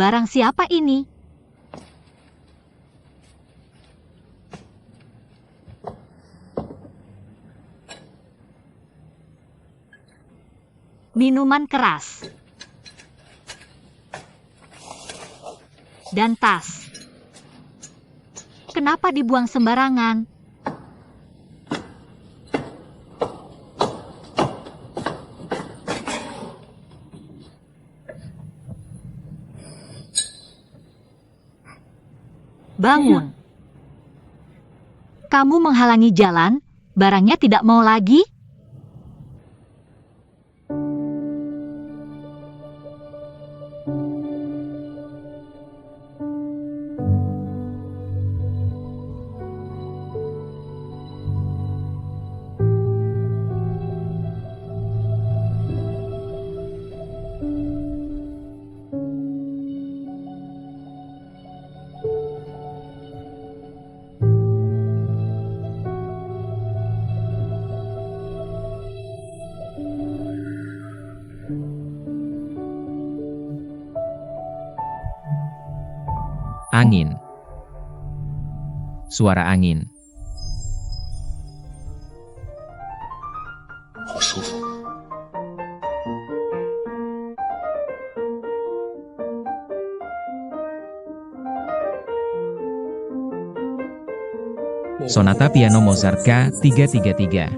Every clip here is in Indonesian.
Barang siapa ini? Minuman keras. Dan tas. Kenapa dibuang sembarangan? Bangun. Kamu menghalangi jalan, barangnya tidak mau lagi? Angin. Suara angin. Sonata piano Mozart K333.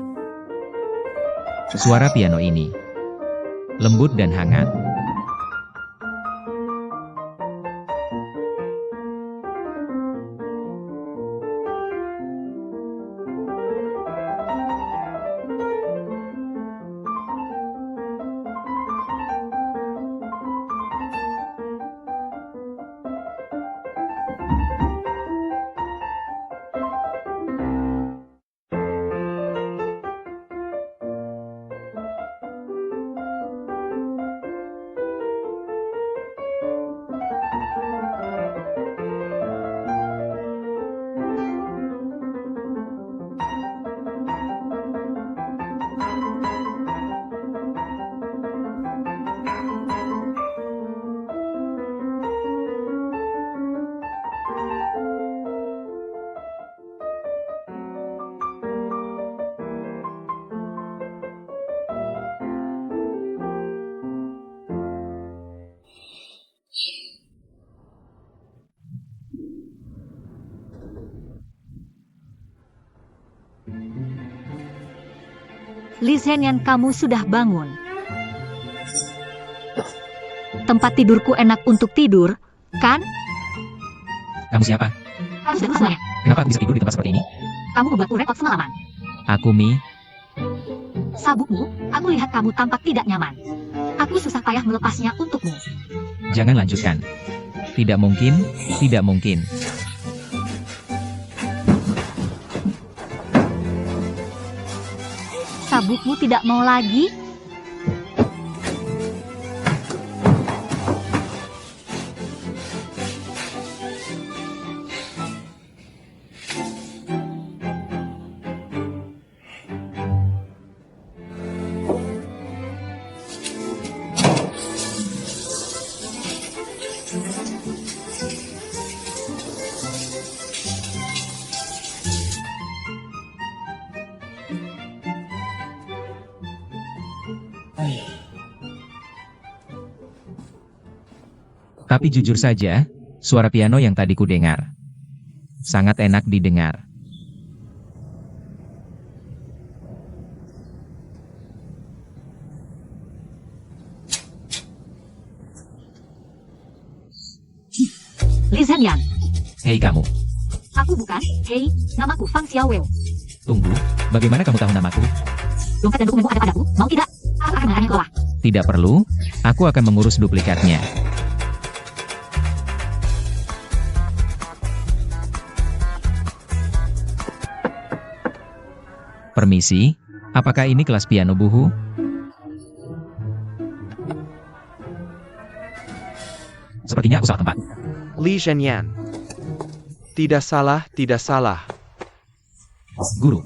Suara piano ini lembut dan hangat. Li Zhenyan, kamu sudah bangun. Tempat tidurku enak untuk tidur, kan? Kamu siapa? Kamu sudah semuanya. Kenapa aku bisa tidur di tempat seperti ini? Kamu membuatku repot semalaman. Aku Mi. Sabukmu, aku lihat kamu tampak tidak nyaman. Aku susah payah melepasnya untukmu. Jangan lanjutkan. Tidak mungkin, tidak mungkin. Sabukmu tidak mau lagi? Tapi jujur saja, suara piano yang tadi ku dengar sangat enak didengar. Li Zhenyan. Hei kamu, Aku bukan. Hei, namaku Fang Xiaowei. tunggu, bagaimana kamu tahu namaku? Dompet dan dokumenmu ada padaku, mau tidak? Aku akan melarangnya keluar. Tidak perlu, aku akan mengurus duplikatnya. Permisi, apakah ini kelas piano Buhu? Sepertinya aku salah tempat. Li Zhenyan. Tidak salah, tidak salah. Guru,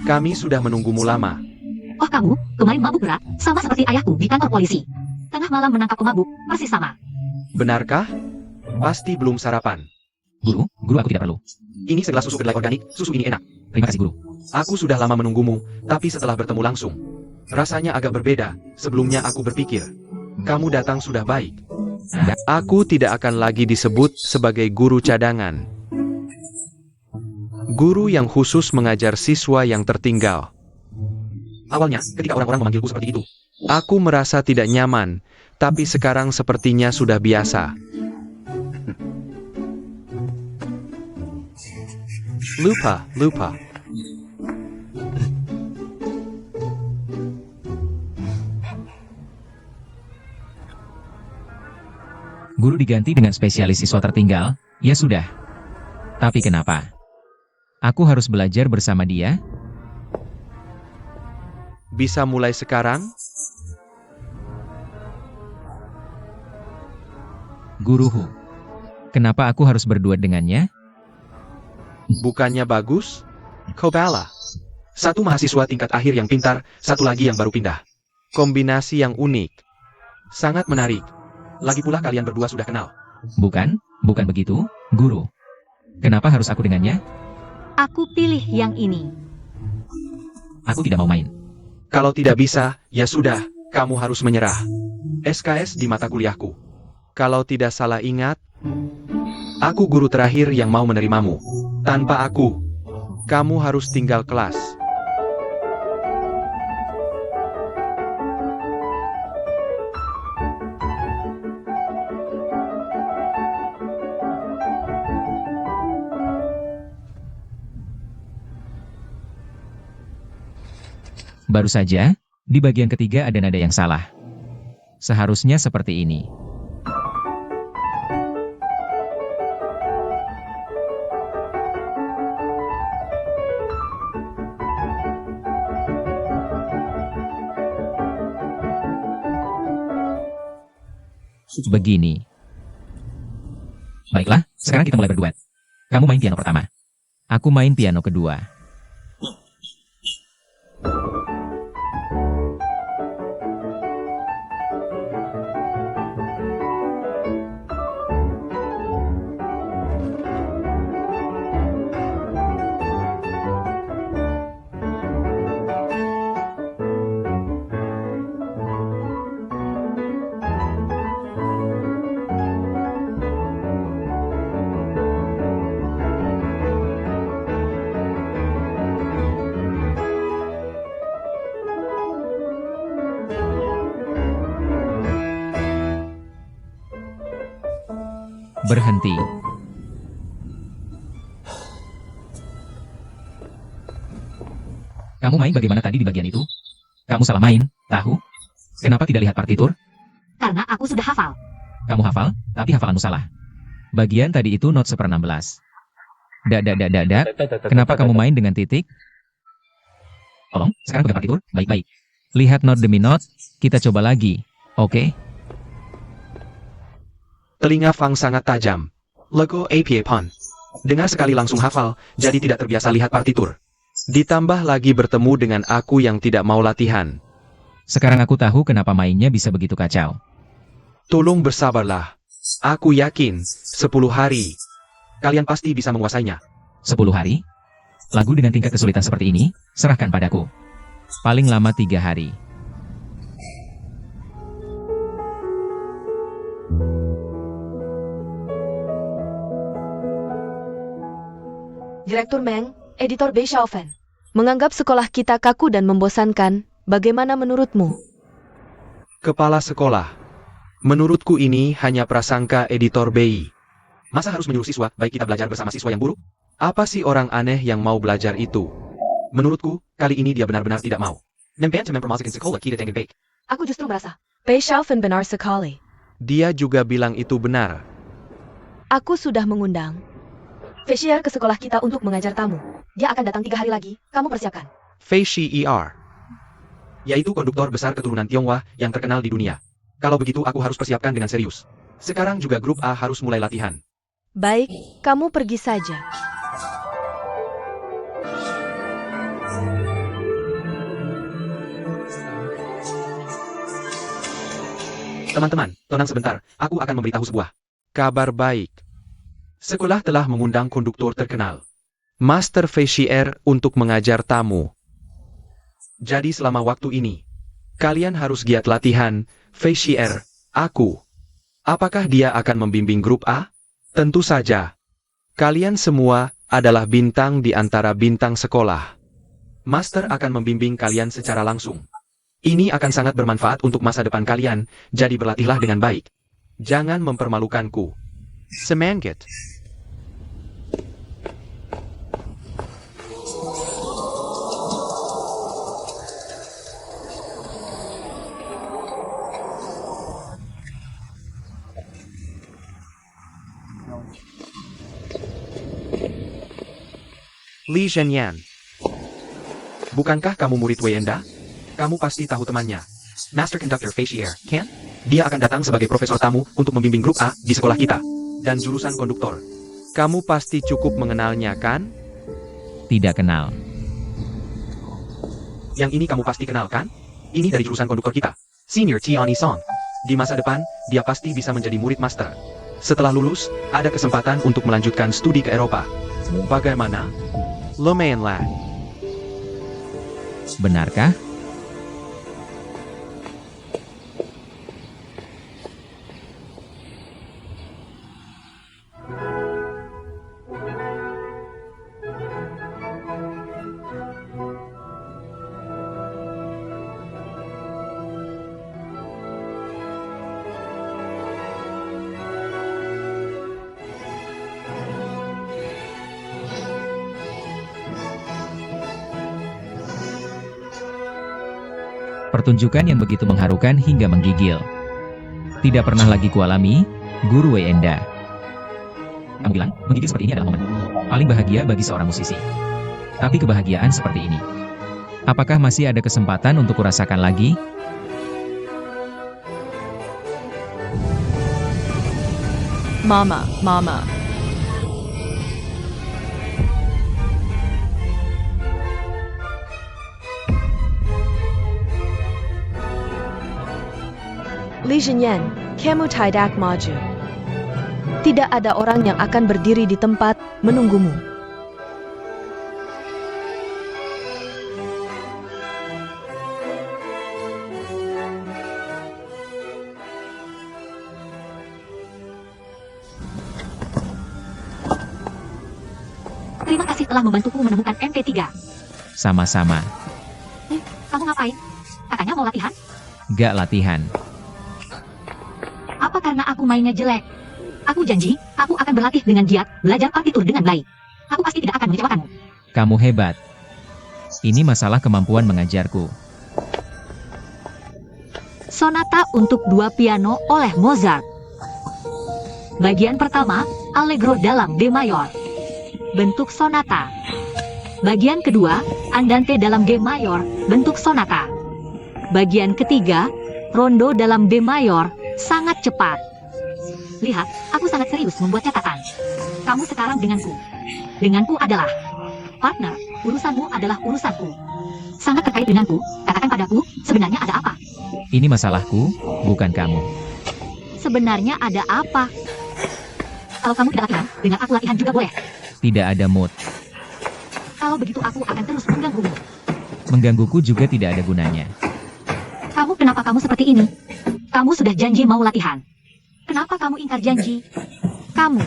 Kami sudah menunggumu lama. Oh kamu, kemarin mabuk berat, sama seperti ayahku di kantor polisi. Tengah malam menangkap pemabuk, persis sama. Benarkah? Pasti belum sarapan. Guru aku tidak perlu. Ini segelas susu kedelai organik, susu ini enak. Terima kasih guru. Aku sudah lama menunggumu, tapi setelah bertemu langsung, rasanya agak berbeda. Sebelumnya aku berpikir, kamu datang sudah baik. Aku tidak akan lagi disebut sebagai guru cadangan. Guru yang khusus mengajar siswa yang tertinggal. Awalnya, ketika orang-orang memanggilku seperti itu, aku merasa tidak nyaman, tapi sekarang sepertinya sudah biasa. Lupa. Guru diganti dengan spesialis siswa tertinggal, ya sudah. Tapi kenapa? Aku harus belajar bersama dia? Bisa mulai sekarang? Guruhu. Kenapa aku harus berdua dengannya? Bukannya bagus? Kobala. Satu mahasiswa tingkat akhir yang pintar, satu lagi yang baru pindah. Kombinasi yang unik. Sangat menarik. Lagi pula kalian berdua sudah kenal. Bukan begitu, guru. Kenapa harus aku dengannya? Aku pilih yang ini. Aku tidak mau main. Kalau tidak bisa, ya sudah, kamu harus menyerah. SKS di mata kuliahku. Kalau tidak salah ingat, aku guru terakhir yang mau menerimamu. Tanpa aku, kamu harus tinggal kelas. Baru saja, di bagian ketiga ada nada yang salah. Seharusnya seperti ini. Begini. Baiklah, sekarang kita mulai berduet. Kamu main piano pertama. Aku main piano kedua. Berhenti. Kamu main bagaimana tadi di bagian itu? Kamu salah main, tahu? Kenapa tidak lihat partitur? Karena aku sudah hafal. Kamu hafal, tapi hafalanmu salah. Bagian tadi itu not 1/16. Kenapa kamu main dengan titik? Tolong, sekarang pegang partitur, baik-baik. Lihat not demi not, kita coba lagi, oke? Telinga Fang sangat tajam. Lego APA Pon. Dengar sekali langsung hafal, jadi tidak terbiasa lihat partitur. Ditambah lagi bertemu dengan aku yang tidak mau latihan. Sekarang aku tahu kenapa mainnya bisa begitu kacau. Tolong bersabarlah. Aku yakin, 10 hari. Kalian pasti bisa menguasainya. 10 hari? Lagu dengan tingkat kesulitan seperti ini, serahkan padaku. Paling lama 3 hari. Direktur Meng, editor Beethoven, menganggap sekolah kita kaku dan membosankan. Bagaimana menurutmu? Kepala sekolah. Menurutku ini hanya prasangka editor BI. Masa harus menyuruh siswa, baik kita belajar bersama siswa yang buruk? Apa sih orang aneh yang mau belajar itu? Menurutku, kali ini dia benar-benar tidak mau. Nempen mempermasukkan sekolah kita dengan baik. Aku justru merasa Beethoven benar sekali. Dia juga bilang itu benar. Aku sudah mengundang Fisher ke sekolah kita untuk mengajar tamu. Dia akan datang 3 hari lagi, kamu persiapkan. Fei Shi Er. Yaitu konduktor besar keturunan Tionghoa yang terkenal di dunia. Kalau begitu aku harus persiapkan dengan serius. Sekarang juga grup A harus mulai latihan. Baik, kamu pergi saja. Teman-teman, tenang sebentar, aku akan memberitahu sebuah Kabar baik. Sekolah telah mengundang konduktor terkenal, Master Feishier, untuk mengajar tamu. Jadi selama waktu ini, kalian harus giat latihan. Feishier, aku. Apakah dia akan membimbing grup A? Tentu saja. Kalian semua adalah bintang di antara bintang sekolah. Master akan membimbing kalian secara langsung. Ini akan sangat bermanfaat untuk masa depan kalian, jadi berlatihlah dengan baik. Jangan mempermalukanku. Semangat. Li Zhenyan. Bukankah kamu murid Weyenda? Kamu pasti tahu temannya, Master Conductor Feishier, kan? Dia akan datang sebagai profesor tamu untuk membimbing grup A di sekolah kita. Dan jurusan konduktor. Kamu pasti cukup mengenalnya, kan? Tidak kenal. Yang ini kamu pasti kenal, kan? Ini dari jurusan konduktor kita, Senior Tiani Song. Di masa depan, dia pasti bisa menjadi murid master. Setelah lulus, ada kesempatan untuk melanjutkan studi ke Eropa. Bagaimana? Lumayan lah. Benarkah? Pertunjukan yang begitu mengharukan hingga menggigil. Tidak pernah lagi kualami, Guru Weyenda. Kamu bilang, menggigil seperti ini adalah momen paling bahagia bagi seorang musisi. Tapi kebahagiaan seperti ini, apakah masih ada kesempatan untuk kurasakan lagi? Mama. Li Zhenyan, kamu tidak maju. Tidak ada orang yang akan berdiri di tempat menunggumu. Terima kasih telah membantuku menemukan MT3. Sama-sama. Kamu ngapain? Katanya mau latihan? Gak latihan. Apa karena aku mainnya jelek? Aku janji, aku akan berlatih dengan giat, belajar partitur dengan baik. Aku pasti tidak akan mengecewakanmu. Kamu hebat. Ini masalah kemampuan mengajarku. Sonata untuk 2 piano oleh Mozart. Bagian pertama, Allegro dalam D mayor. Bentuk sonata. Bagian kedua, Andante dalam G mayor, bentuk sonata. Bagian ketiga, Rondo dalam D mayor, sangat cepat. Lihat, aku sangat serius membuat catatan. Kamu sekarang denganku. Denganku adalah partner, urusanmu adalah urusanku. Sangat terkait denganku, katakan padaku, sebenarnya ada apa? Ini masalahku, bukan kamu. Sebenarnya ada apa? Kalau kamu tidak latihan, dengan aku latihan juga boleh. Tidak ada mood. Kalau begitu aku akan terus mengganggumu. Menggangguku juga tidak ada gunanya. Kenapa kamu seperti ini? Kamu sudah janji mau latihan. Kenapa kamu ingkar janji? Kamu.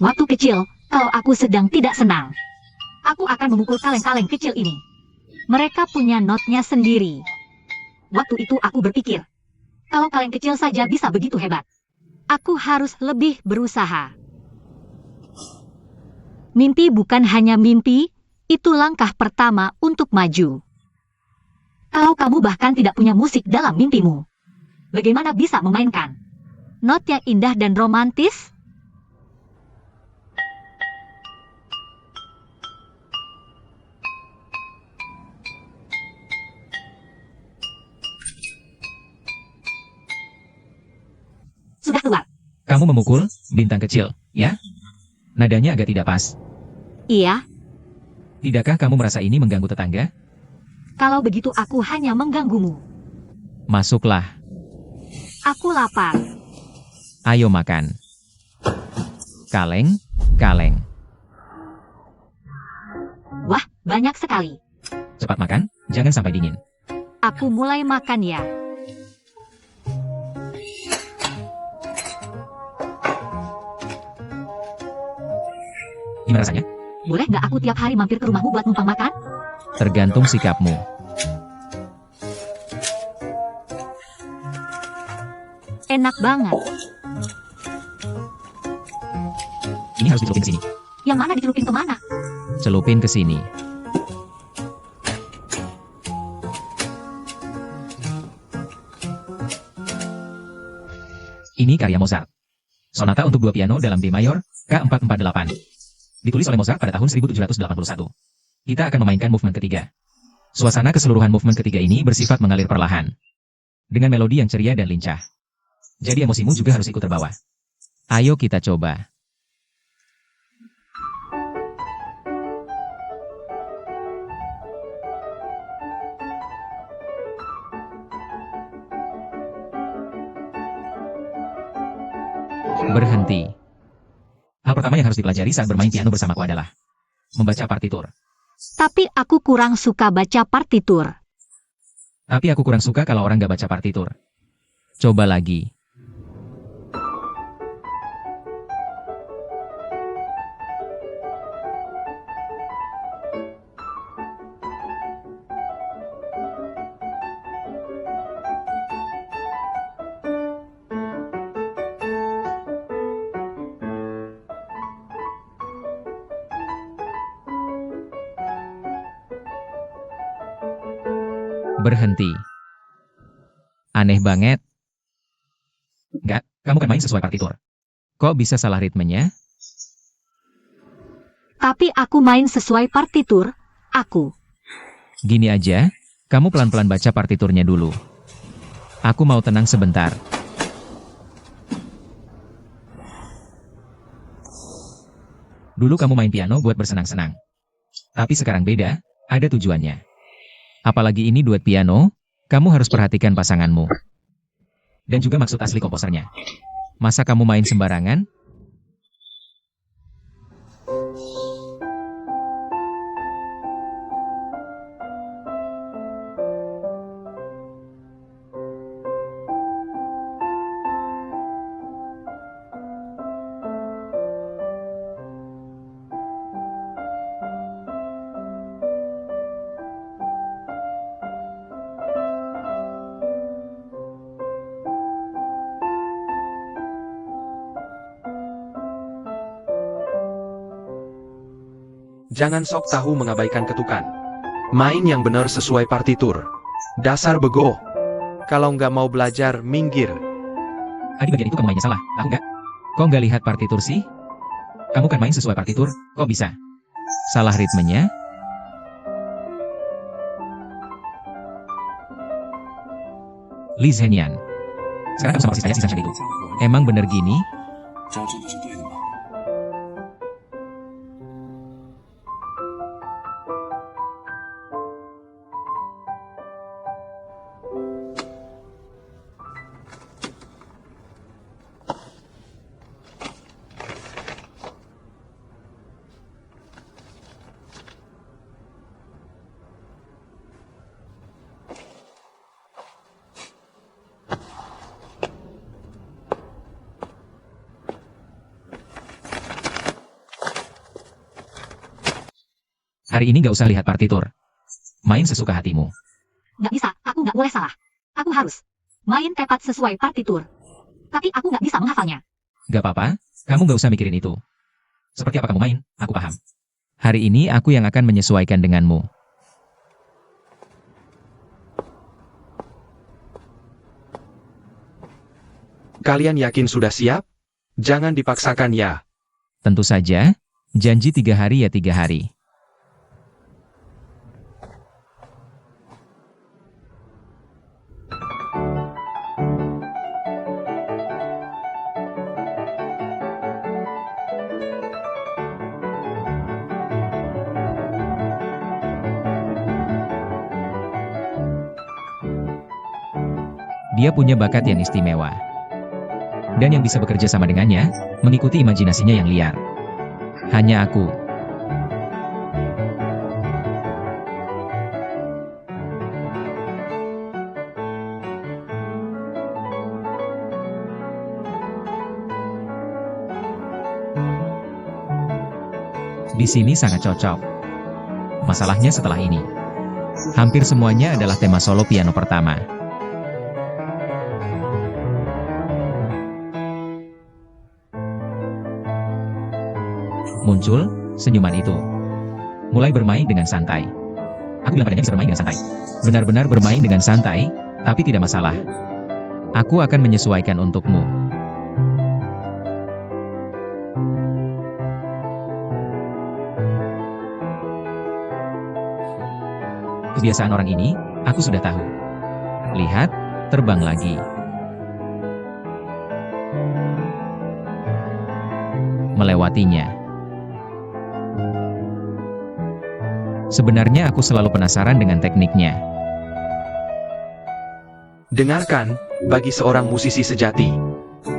Waktu kecil, kalau aku sedang tidak senang, aku akan memukul kaleng-kaleng kecil ini. Mereka punya notnya sendiri. Waktu itu aku berpikir, kalau kaleng kecil saja bisa begitu hebat, aku harus lebih berusaha. Mimpi bukan hanya mimpi, itu langkah pertama untuk maju. Kalau kamu bahkan tidak punya musik dalam mimpimu, bagaimana bisa memainkan not yang indah dan romantis? Sudah keluar. Kamu memukul bintang kecil, ya? Nadanya agak tidak pas. Iya, Tidakkah kamu merasa ini mengganggu tetangga? kalau begitu aku hanya mengganggumu. Masuklah. Aku lapar. Ayo makan. Kaleng, kaleng. Wah, banyak sekali. Cepat makan, jangan sampai dingin. Aku mulai makan ya. Gimana rasanya? Boleh nggak aku tiap hari mampir ke rumahmu buat numpang makan? Tergantung sikapmu. Enak banget. Ini harus dicelupin ke sini. Yang mana dicelupin kemana? Celupin ke sini. Ini karya Mozart. Sonata untuk dua piano dalam D mayor, K448. Ditulis oleh Mozart pada tahun 1781. Kita akan memainkan movement ketiga. Suasana keseluruhan movement ketiga ini bersifat mengalir perlahan. Dengan melodi yang ceria dan lincah. Jadi emosimu juga harus ikut terbawa. Ayo kita coba. Berhenti. Hal pertama yang harus dipelajari saat bermain piano bersamaku adalah membaca partitur. Tapi aku kurang suka baca partitur. Tapi aku kurang suka kalau orang gak baca partitur. Coba lagi. Berhenti. Aneh banget. Enggak, kamu kan main sesuai partitur. Kok bisa salah ritmenya? Tapi aku main sesuai partitur. Aku. Gini aja, kamu pelan-pelan baca partiturnya dulu. Aku mau tenang sebentar. Dulu kamu main piano buat bersenang-senang. Tapi sekarang beda, ada tujuannya. Apalagi ini duet piano, kamu harus perhatikan pasanganmu. Dan juga maksud asli komposernya. Masa kamu main sembarangan? Jangan sok tahu mengabaikan ketukan. Main yang benar sesuai partitur. Dasar bego. Kalau nggak mau belajar, minggir. Di bagian itu kamu mainnya salah, aku nggak. Kok nggak lihat partitur sih? Kamu kan main sesuai partitur, kok bisa? Salah ritmenya? Li Zhenyan. Sekarang kamu sama persis kayak si Sunshine itu. Emang bener gini? 这真的是对的吗？ Hari ini nggak usah lihat partitur. Main sesuka hatimu. Nggak bisa, aku nggak boleh salah. Aku harus main tepat sesuai partitur. Tapi aku nggak bisa menghafalnya. Gak apa-apa, kamu nggak usah mikirin itu. Seperti apa kamu main, aku paham. Hari ini aku yang akan menyesuaikan denganmu. Kalian yakin sudah siap? Jangan dipaksakan ya. Tentu saja, janji 3 hari ya 3 hari. Dia punya bakat yang istimewa. Dan yang bisa bekerja sama dengannya, mengikuti imajinasinya yang liar. Hanya aku. Di sini sangat cocok. Masalahnya setelah ini, hampir semuanya adalah tema solo piano pertama. Muncul senyuman itu. Mulai bermain dengan santai. Aku bilang padanya bisa bermain dengan santai. Benar-benar bermain dengan santai, tapi tidak masalah. Aku akan menyesuaikan untukmu. Kebiasaan orang ini, aku sudah tahu. Lihat, terbang lagi. Melewatinya. Sebenarnya aku selalu penasaran dengan tekniknya. Dengarkan, bagi seorang musisi sejati,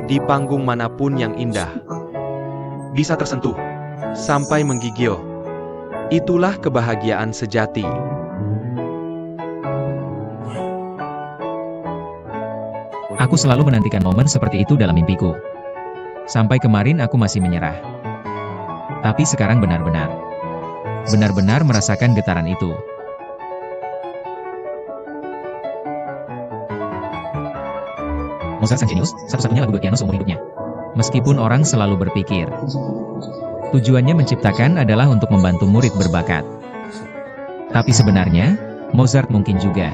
di panggung manapun yang indah, bisa tersentuh, sampai menggigil. Itulah kebahagiaan sejati. Aku selalu menantikan momen seperti itu dalam mimpiku. Sampai kemarin aku masih menyerah. Tapi sekarang benar-benar merasakan getaran itu. Mozart sang jenius, satu-satunya lagu buat piano seumur hidupnya. Meskipun orang selalu berpikir, tujuannya menciptakan adalah untuk membantu murid berbakat. Tapi sebenarnya, Mozart mungkin juga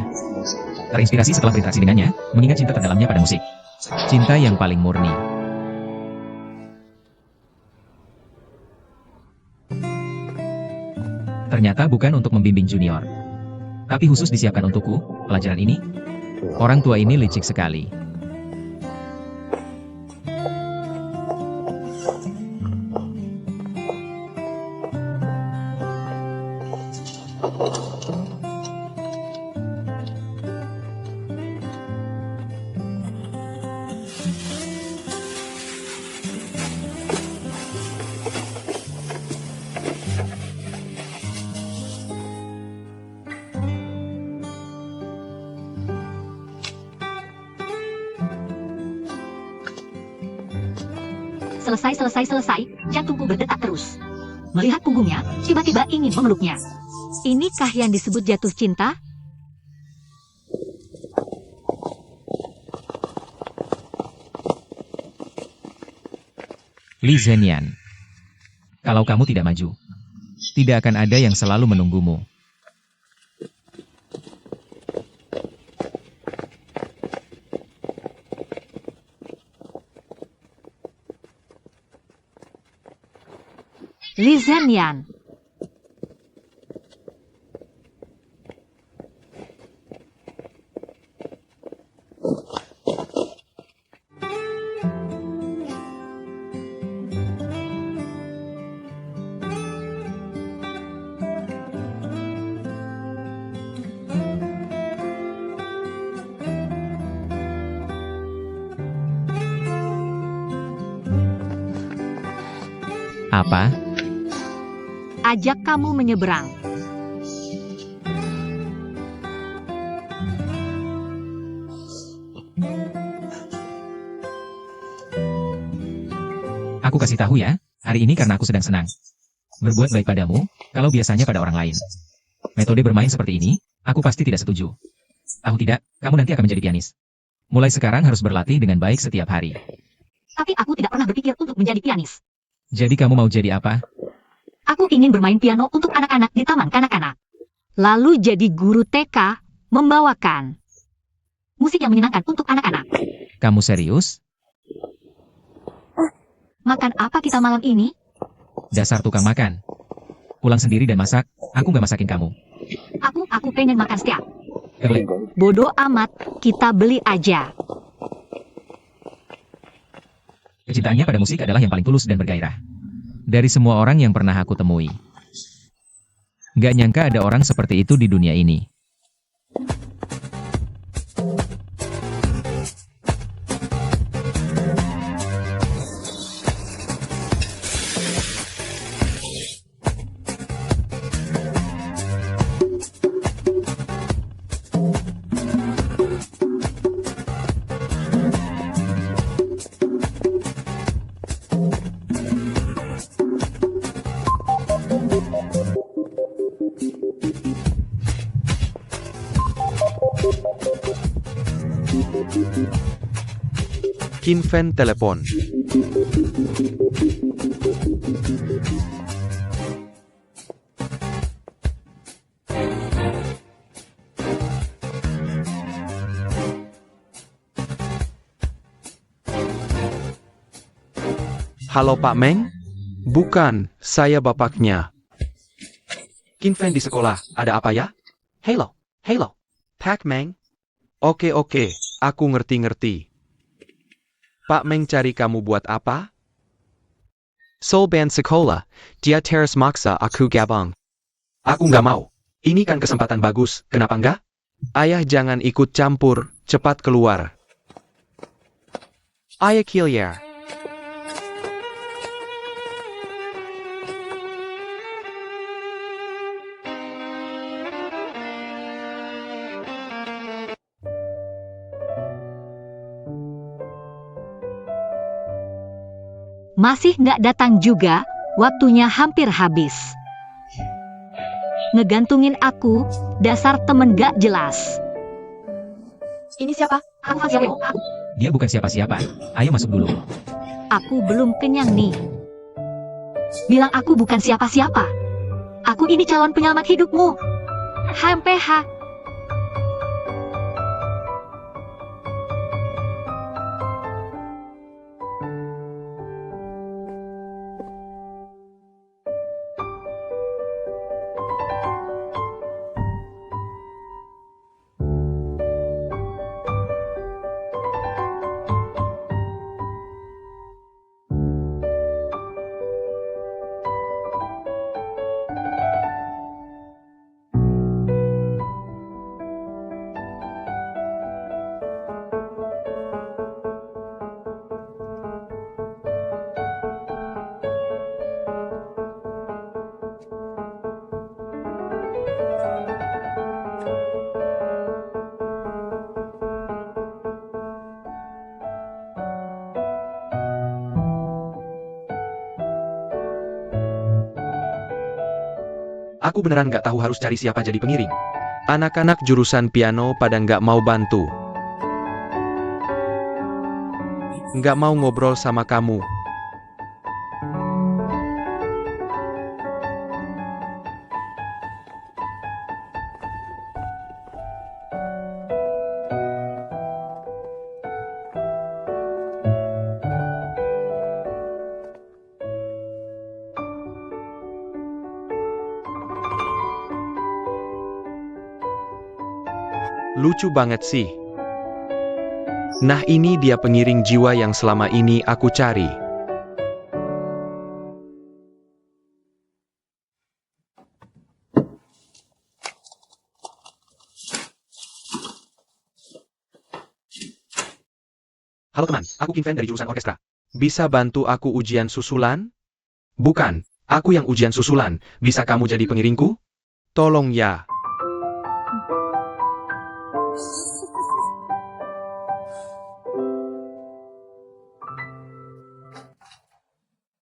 terinspirasi setelah berinteraksi dengannya, mengingat cinta terdalamnya pada musik. Cinta yang paling murni. Ternyata bukan untuk membimbing junior. Tapi khusus disiapkan untukku, pelajaran ini. Orang tua ini licik sekali. Selesai, jantungku berdetak terus. Melihat punggungnya, tiba-tiba ingin memeluknya. Inikah yang disebut jatuh cinta? Li Zhenyan. Kalau kamu tidak maju, tidak akan ada yang selalu menunggumu. Li Zhenyan. Apa? Ajak kamu menyeberang. Aku kasih tahu ya, hari ini karena aku sedang senang. Berbuat baik padamu, kalau biasanya pada orang lain. Metode bermain seperti ini, aku pasti tidak setuju. Tahu tidak, kamu nanti akan menjadi pianis. Mulai sekarang harus berlatih dengan baik setiap hari. Tapi aku tidak pernah berpikir untuk menjadi pianis. Jadi kamu mau jadi apa? Aku ingin bermain piano untuk anak-anak di taman kanak-kanak. Lalu jadi guru TK, membawakan musik yang menyenangkan untuk anak-anak. Kamu serius? Makan apa kita malam ini? Dasar tukang makan. Pulang sendiri dan masak, aku nggak masakin kamu. Aku pengen makan steak. Gak boleh. Bodoh amat, kita beli aja. Kecintaannya pada musik adalah yang paling tulus dan bergairah. Dari semua orang yang pernah aku temui. Gak nyangka ada orang seperti itu di dunia ini. Kim Fen telepon. Halo Pak Meng? Bukan, saya bapaknya. Kim Fen di sekolah, ada apa ya? Halo, Pak Meng? Oke, aku ngerti. Pak Meng cari kamu buat apa? Seoul Band sekolah, dia terus maksa aku gabung. Aku nggak mau. Ini kan kesempatan bagus, kenapa nggak? Ayah jangan ikut campur, cepat keluar. Ayah Kilyar. Masih nggak datang juga, waktunya hampir habis. Ngegantungin aku, dasar temen gak jelas. Ini siapa? Aku siapa? Dia bukan siapa-siapa. Ayo masuk dulu. Aku belum kenyang nih. Bilang aku bukan siapa-siapa. Aku ini calon penyelamat hidupmu. HMPH. Aku beneran nggak tahu harus cari siapa jadi pengiring. Anak-anak jurusan piano pada nggak mau bantu. Nggak mau ngobrol sama kamu. Lucu banget sih. Nah, ini dia pengiring jiwa yang selama ini aku cari. Halo teman, aku Kim Fen dari jurusan orkestra. Bisa bantu aku ujian susulan? Bukan, aku yang ujian susulan. Bisa kamu jadi pengiringku? Tolong ya.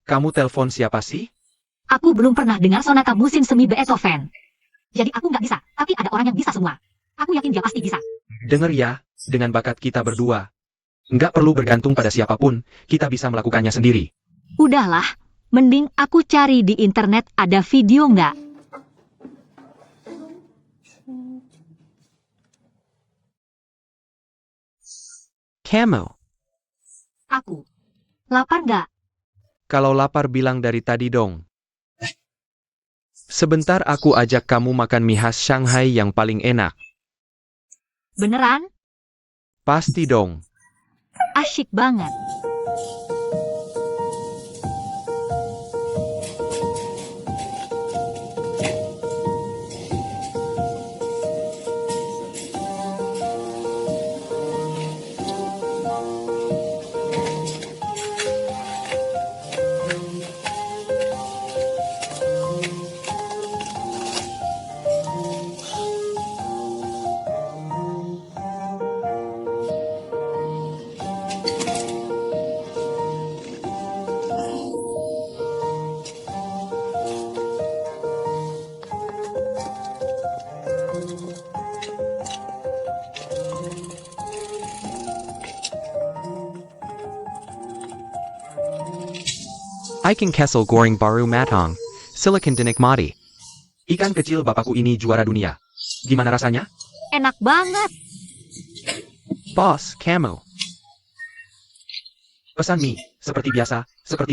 Kamu telepon siapa sih? Aku belum pernah dengar sonata musim semi Beethoven. Jadi aku nggak bisa, tapi ada orang yang bisa semua. Aku yakin dia pasti bisa. Dengar ya, dengan bakat kita berdua. Nggak perlu bergantung pada siapapun, kita bisa melakukannya sendiri. Udahlah, mending aku cari di internet ada video nggak? Kamu. Aku. Lapar nggak? Kalau lapar bilang dari tadi dong. Sebentar aku ajak kamu makan mie khas Shanghai yang paling enak. Beneran? Pasti dong. Asyik banget. Ikan Kessel goreng baru matang. Silakan dinikmati. Ikan kecil bapakku ini juara dunia. Gimana rasanya? Enak banget. Bos, kamu. Pesan mie, seperti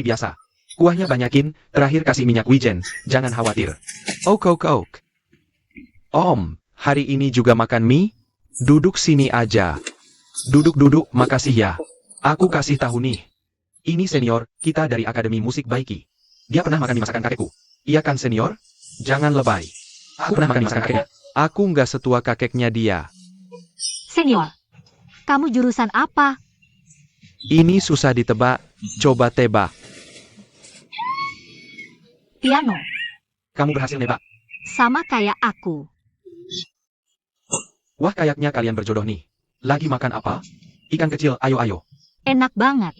biasa. Kuahnya banyakin, terakhir kasih minyak wijen, jangan khawatir. Ok. Om, hari ini juga makan mie? Duduk sini aja. Duduk, makasih ya. Aku kasih tahu nih. Ini senior, kita dari Akademi Musik Baiki. Dia pernah makan di masakan kakekku. Iya kan senior? Jangan lebay. Aku pernah makan di masakan kakeknya. Aku nggak setua kakeknya dia. Senior, kamu jurusan apa? Ini susah ditebak, coba tebak. Piano. Kamu berhasil nebak. Sama kayak aku. Wah kayaknya kalian berjodoh nih. Lagi makan apa? Ikan kecil, ayo. Enak banget.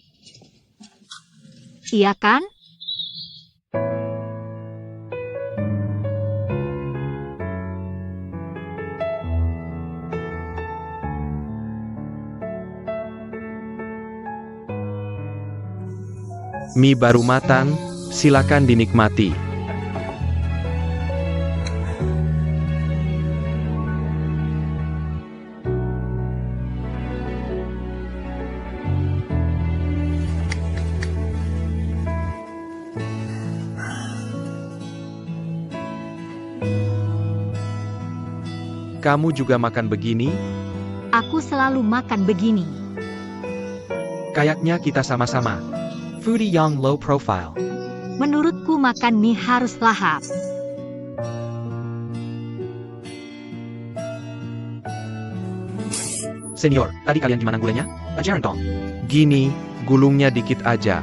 Iya kan? Mie baru matang, silakan dinikmati. Kamu juga makan begini? Aku selalu makan begini. Kayaknya kita sama-sama. Foodie yang low profile. Menurutku makan mie harus lahap. Senior, tadi kalian gimana gulanya? Ajaran dong. Gini, gulungnya dikit aja.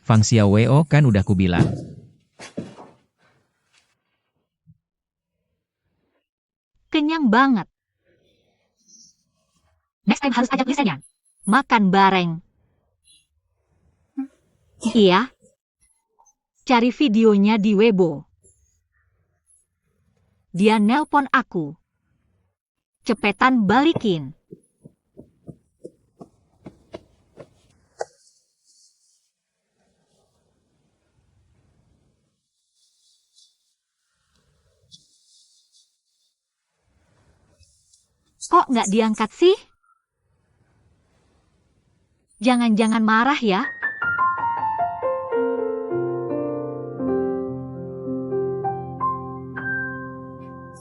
Fang Xiaoweo kan udah kubilang. Kenyang banget. Next time harus ajak lisennya. Makan bareng. Iya. Cari videonya di Weibo. Dia nelpon aku. Cepetan balikin. Kok nggak diangkat sih? Jangan-jangan marah ya?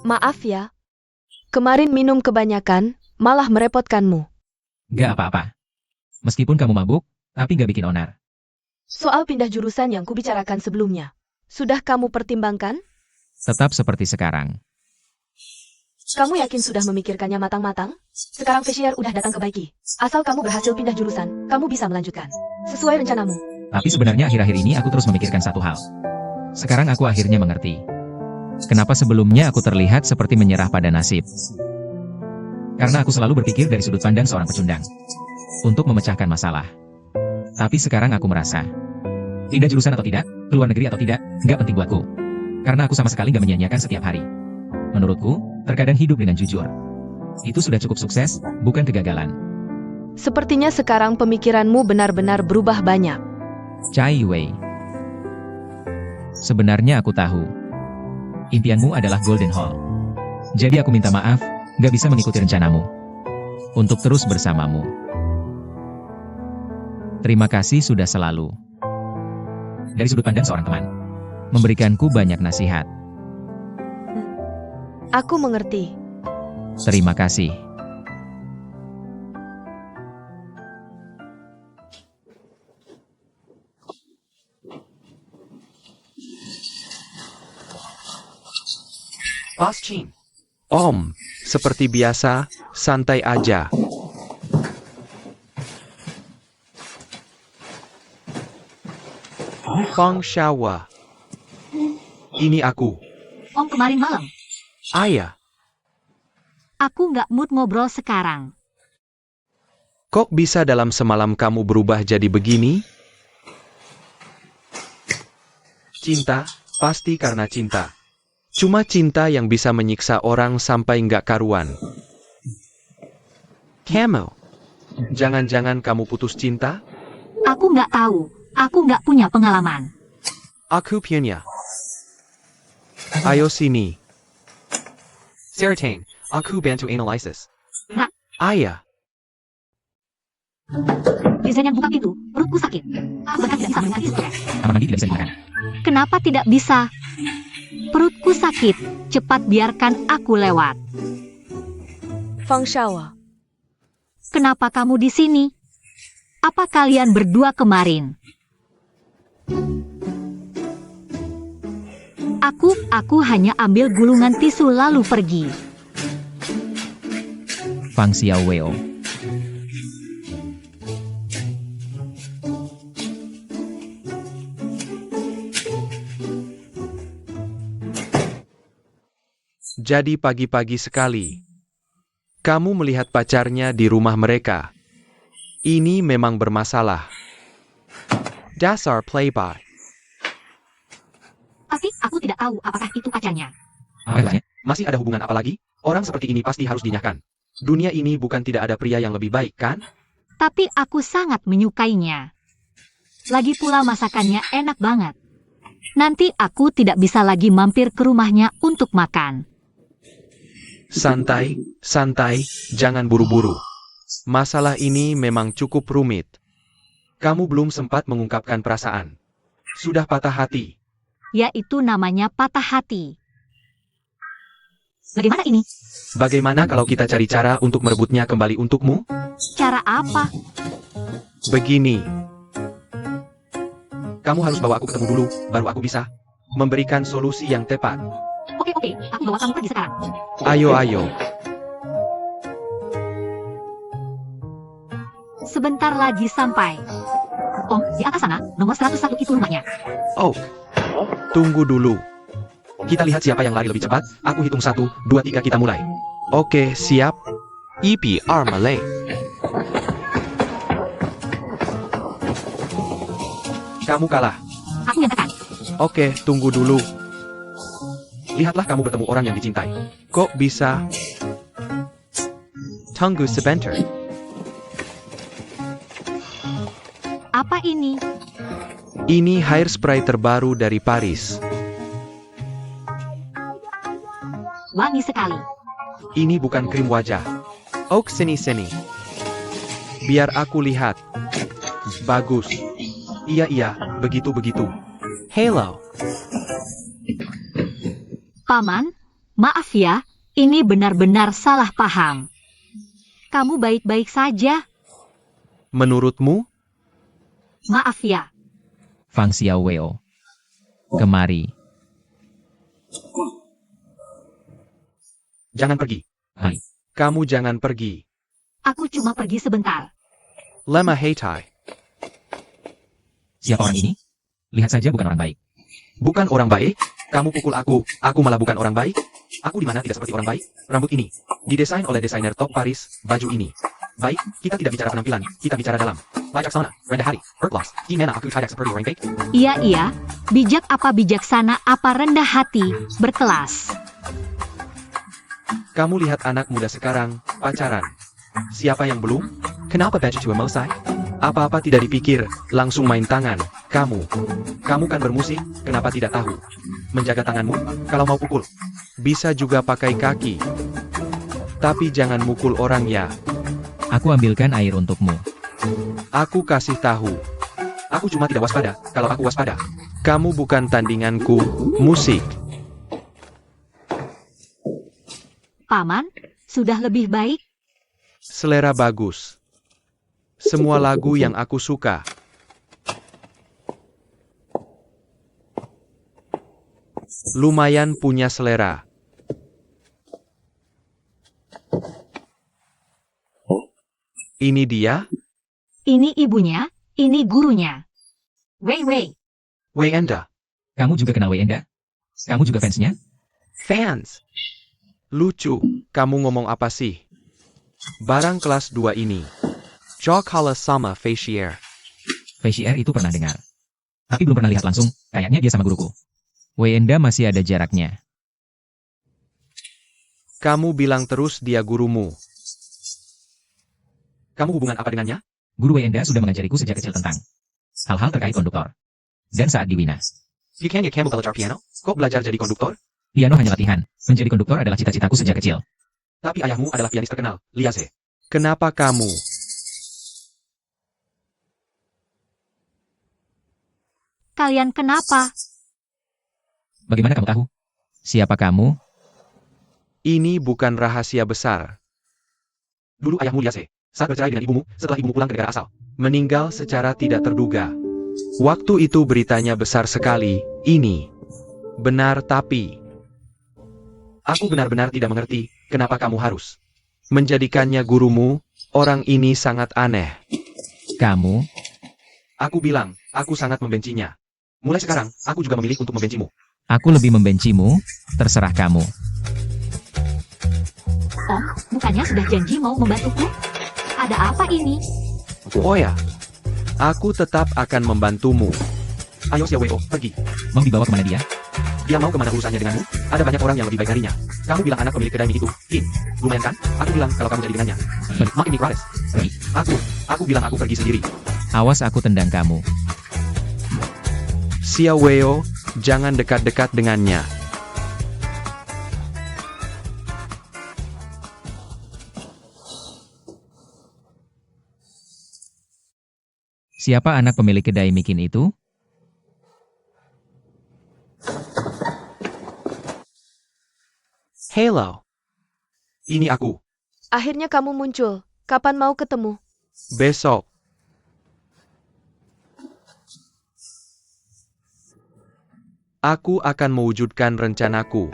Maaf ya. Kemarin minum kebanyakan, malah merepotkanmu. Gak apa-apa. Meskipun kamu mabuk, tapi gak bikin onar. Soal pindah jurusan yang kubicarakan sebelumnya. Sudah kamu pertimbangkan? Tetap seperti sekarang. Kamu yakin sudah memikirkannya matang-matang? Sekarang Fisher udah datang ke Baiki. Asal kamu berhasil pindah jurusan, kamu bisa melanjutkan. Sesuai rencanamu. Tapi sebenarnya akhir-akhir ini aku terus memikirkan satu hal. Sekarang aku akhirnya mengerti. Kenapa sebelumnya aku terlihat seperti menyerah pada nasib? Karena aku selalu berpikir dari sudut pandang seorang pecundang. Untuk memecahkan masalah. Tapi sekarang aku merasa. Pindah jurusan atau tidak, keluar negeri atau tidak, nggak penting buatku. Karena aku sama sekali nggak menyia-nyiakan setiap hari. Menurutku, terkadang hidup dengan jujur. Itu sudah cukup sukses, bukan kegagalan. Sepertinya sekarang pemikiranmu benar-benar berubah banyak. Chai Wei. Sebenarnya aku tahu. Impianmu adalah Golden Hall. Jadi aku minta maaf, gak bisa mengikuti rencanamu. Untuk terus bersamamu. Terima kasih sudah selalu. Dari sudut pandang seorang teman. Memberikanku banyak nasihat. Aku mengerti. Terima kasih. Pas Chin. Om, seperti biasa, santai aja. Fang Shawa. Ini aku. Om kemarin malam. Ayah, Aku nggak mood ngobrol sekarang. kok bisa dalam semalam kamu berubah jadi begini? Cinta, pasti karena cinta. Cuma cinta yang bisa menyiksa orang sampai nggak karuan. Kamu, jangan-jangan kamu putus cinta? Aku nggak tahu. Aku nggak punya pengalaman. Aku punya. Ayo sini. Certain, aku bantu analisis. Nggak. Ayah, Desain yang buka pintu, perutku sakit. Aku bahkan tidak bisa menikmati stres. Kamar mandi tidak bisa digunakan. Kenapa tidak bisa? Perutku sakit. Cepat biarkan aku lewat. Fang Shawa. Kenapa kamu di sini? Apa kalian berdua kemarin? Aku hanya ambil gulungan tisu lalu pergi. Fang Xiaowei. jadi pagi-pagi sekali. Kamu melihat pacarnya di rumah mereka. Ini memang bermasalah. Dasar playboy. Tapi aku tidak tahu apakah itu pacarnya. Apa itu? Masih ada hubungan apa lagi? Orang seperti ini pasti harus dinyahkan. Dunia ini bukan tidak ada pria yang lebih baik, kan? Tapi aku sangat menyukainya. Lagi pula masakannya enak banget. Nanti aku tidak bisa lagi mampir ke rumahnya untuk makan. Santai, santai, jangan buru-buru. Masalah ini memang cukup rumit. Kamu belum sempat mengungkapkan perasaan. Sudah patah hati. Yaitu namanya patah hati. Bagaimana ini? Bagaimana kalau kita cari cara untuk merebutnya kembali untukmu? Cara apa? Begini. Kamu harus bawa aku ketemu dulu, baru aku bisa memberikan solusi yang tepat. Oke, aku bawa kamu pergi sekarang. Ayo. Sebentar lagi sampai. Oh, di atas sana, nomor 101 itu rumahnya. Oh, tunggu dulu. Kita lihat siapa yang lari lebih cepat. Aku hitung 1, 2, 3 kita mulai. Oke, siap. 1比2 Malay. Kamu kalah. Aku yang tekan. Oke, tunggu dulu. Lihatlah kamu bertemu orang yang dicintai. Kok bisa? Tunggu sebentar. Apa ini? Ini hairspray terbaru dari Paris. Wangi sekali. Ini bukan krim wajah. Oh, sini. Biar aku lihat. Bagus. Iya, begitu. Hello. Paman, maaf ya, ini benar-benar salah paham. Kamu baik-baik saja. Menurutmu? Maaf ya. Fang Xiaowei. Kemari. Jangan pergi. Hai. Kamu jangan pergi. Aku cuma pergi sebentar. Lema Heitai. Siapa orang ini? Lihat saja bukan orang baik. Bukan orang baik? Kamu pukul aku malah bukan orang baik? Aku di mana tidak seperti orang baik? Rambut ini didesain oleh desainer top Paris, baju ini. Baik, kita tidak bicara penampilan, kita bicara dalam. Bijaksana, rendah hati, berkelas, gimana aku tidak seperti orang baik? Iya, bijak apa bijaksana apa rendah hati, berkelas. Kamu lihat anak muda sekarang, pacaran. Siapa yang belum? Kenapa baju tua selesai? Apa-apa tidak dipikir, langsung main tangan. Kamu kan bermusik, kenapa tidak tahu? Menjaga tanganmu, kalau mau pukul. Bisa juga pakai kaki. Tapi jangan mukul orang ya. Aku ambilkan air untukmu. Aku kasih tahu. Aku cuma tidak waspada, kalau aku waspada. Kamu bukan tandinganku, musik. Paman, sudah lebih baik? Selera bagus. Semua lagu yang aku suka. Lumayan punya selera. Ini dia? Ini ibunya, ini gurunya. Wei. Wei Enda. Kamu juga kenal Wei Enda? Kamu juga fansnya? Fans. Lucu, kamu ngomong apa sih? Barang kelas 2 ini. Jokhala sama Facier. Facier itu pernah dengar. Tapi belum pernah lihat langsung, kayaknya dia sama guruku. Wei Enda masih ada jaraknya. Kamu bilang terus dia gurumu. Kamu hubungan apa dengannya? Guru Wei Enda sudah mengajariku sejak kecil tentang hal-hal terkait konduktor. Dan saat di Wina, Bukannya kamu belajar piano? Kok belajar jadi konduktor? piano hanya latihan. Menjadi konduktor adalah cita-citaku sejak kecil. Tapi ayahmu adalah pianis terkenal, Liase. Kenapa kamu? Kalian kenapa? Bagaimana kamu tahu? Siapa kamu? Ini bukan rahasia besar. Dulu ayahmu Liase, saat bercerai dengan ibumu, setelah ibumu pulang ke negara asal, meninggal secara tidak terduga. Waktu itu beritanya besar sekali, ini benar tapi aku benar-benar tidak mengerti, kenapa kamu harus menjadikannya gurumu, orang ini sangat aneh. Kamu? Aku bilang, aku sangat membencinya. Mulai sekarang, aku juga memilih untuk membencimu. Aku lebih membencimu, terserah kamu. Om, bukannya sudah janji mau membantuku? Ada apa ini? Oh ya, aku tetap akan membantumu. Ayo Xiaowei, pergi. Mau dibawa kemana dia? Dia mau kemana urusannya denganmu? Ada banyak orang yang lebih baik darinya. Kamu bilang anak pemilik kedai mie itu, Kim. Lumayan kan? Aku bilang kalau kamu jadi dengannya. Makin Nicholas. Pergi. Aku bilang aku pergi sendiri. Awas aku tendang kamu. Xiaowei, jangan dekat-dekat dengannya. Siapa anak pemilik kedai mikin itu? Hello. Ini aku. Akhirnya kamu muncul. Kapan mau ketemu? Besok. Aku akan mewujudkan rencanaku.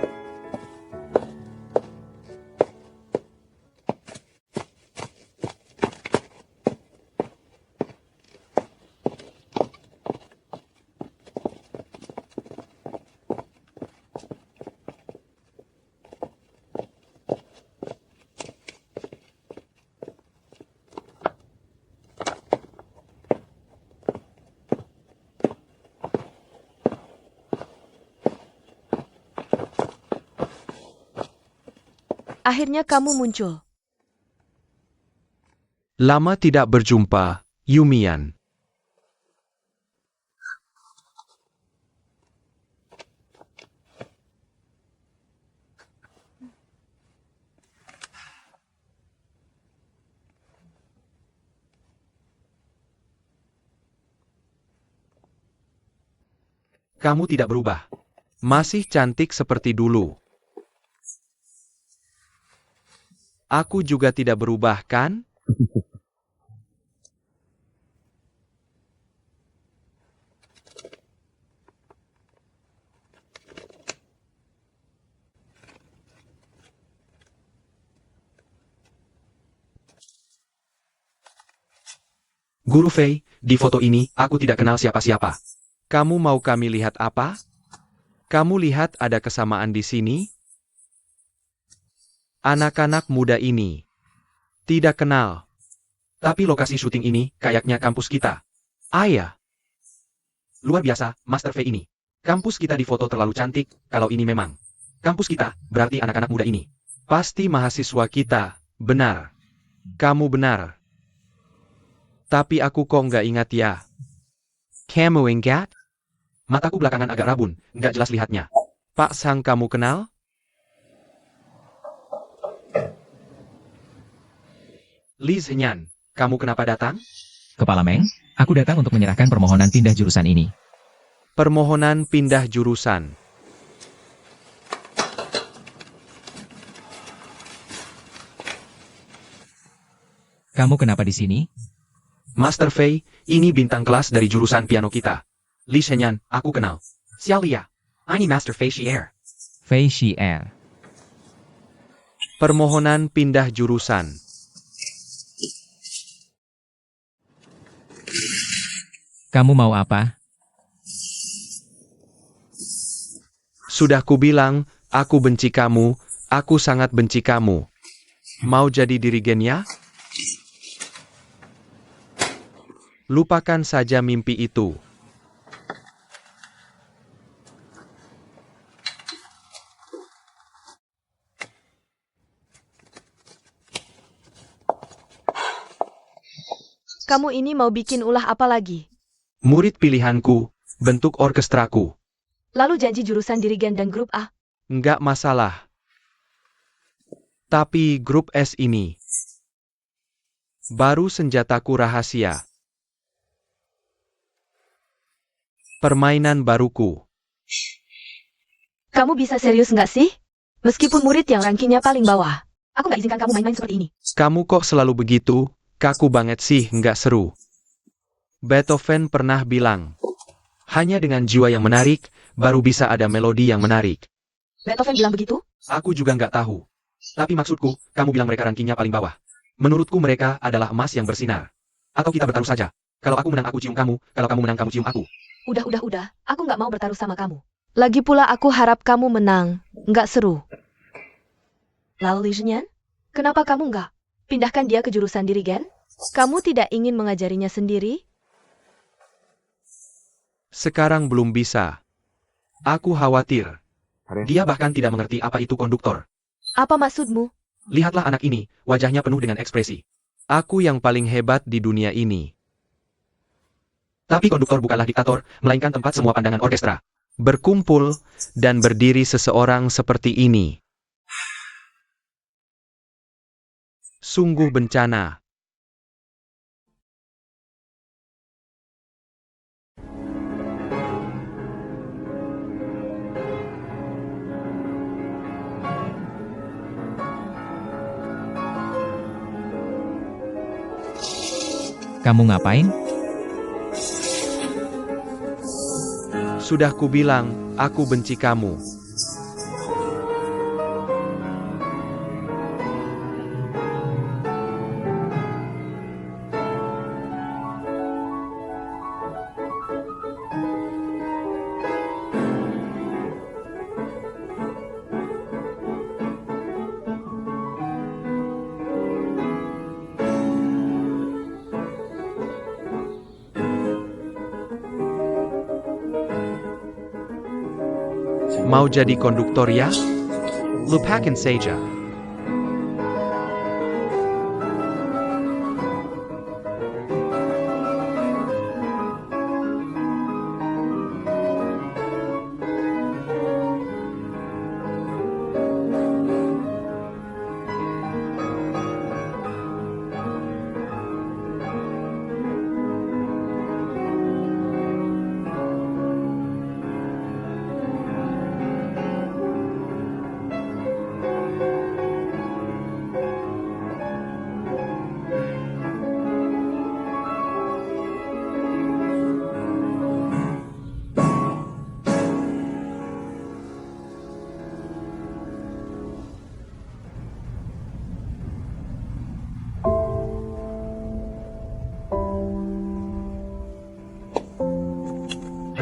Akhirnya kamu muncul. Lama tidak berjumpa, Yumian. Kamu tidak berubah. Masih cantik seperti dulu. Aku juga tidak berubah, kan? Guru Fei, di foto ini, aku tidak kenal siapa-siapa. Kamu mau kami lihat apa? Kamu lihat ada kesamaan di sini? Anak-anak muda ini. Tidak kenal. Tapi lokasi syuting ini, kayaknya kampus kita. Ayah. Luar biasa, Master Fei ini. Kampus kita di foto terlalu cantik, kalau ini memang. Kampus kita, berarti anak-anak muda ini. Pasti mahasiswa kita, benar. Kamu benar. Tapi aku kok nggak ingat ya. Kamu ingat? Mataku belakangan agak rabun, nggak jelas lihatnya. Pak Sang kamu kenal? Li Zhenyan, kamu kenapa datang? Kepala Meng, aku datang untuk menyerahkan permohonan pindah jurusan ini. Permohonan pindah jurusan. Kamu kenapa di sini? Master Fei, ini bintang kelas dari jurusan piano kita. Li Zhenyan, aku kenal. Xiao Lia, ini Master Fei Xier. Fei Xier. Permohonan pindah jurusan. Kamu mau apa? Sudah kubilang, aku benci kamu, aku sangat benci kamu. Mau jadi dirigennya? Lupakan saja mimpi itu. Kamu ini mau bikin ulah apa lagi? Murid pilihanku, bentuk orkestraku. Lalu janji jurusan dirigen dan grup A. Nggak masalah. Tapi grup S ini. Baru senjataku rahasia. Permainan baruku. Kamu bisa serius nggak sih? Meskipun murid yang rankingnya paling bawah. Aku nggak izinkan kamu main-main seperti ini. Kamu kok selalu begitu? Kaku banget sih, nggak seru. Beethoven pernah bilang, hanya dengan jiwa yang menarik, baru bisa ada melodi yang menarik. Beethoven bilang begitu? Aku juga nggak tahu. Tapi maksudku, kamu bilang mereka rankingnya paling bawah. Menurutku mereka adalah emas yang bersinar. Atau kita bertaruh saja. Kalau aku menang aku cium kamu, kalau kamu menang kamu cium aku. Udah. Aku nggak mau bertaruh sama kamu. Lagi pula aku harap kamu menang. Nggak seru. Lalu Li Zhenyan, kenapa kamu nggak pindahkan dia ke jurusan dirigen? Kamu tidak ingin mengajarinya sendiri? Sekarang belum bisa. Aku khawatir. Dia bahkan tidak mengerti apa itu konduktor. Apa maksudmu? Lihatlah anak ini, wajahnya penuh dengan ekspresi. Aku yang paling hebat di dunia ini. Tapi konduktor bukanlah diktator, melainkan tempat semua pandangan orkestra berkumpul dan berdiri seseorang seperti ini. Sungguh bencana. Kamu ngapain? Sudah kubilang, aku benci kamu. Mau jadi konduktor ya? Lupakan saja.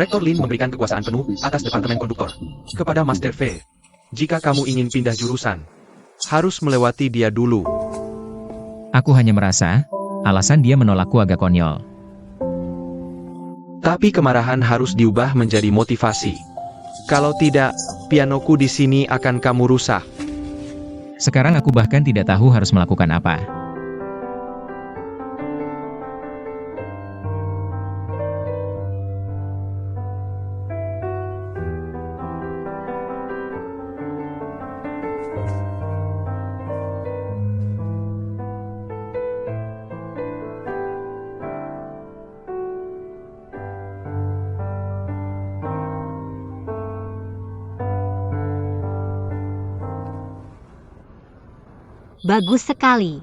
Rektor Lin memberikan kekuasaan penuh atas Departemen Konduktor kepada Master Fei. Jika kamu ingin pindah jurusan, harus melewati dia dulu. Aku hanya merasa, alasan dia menolakku agak konyol. Tapi kemarahan harus diubah menjadi motivasi. Kalau tidak, pianoku di sini akan kamu rusak. Sekarang aku bahkan tidak tahu harus melakukan apa. Bagus sekali.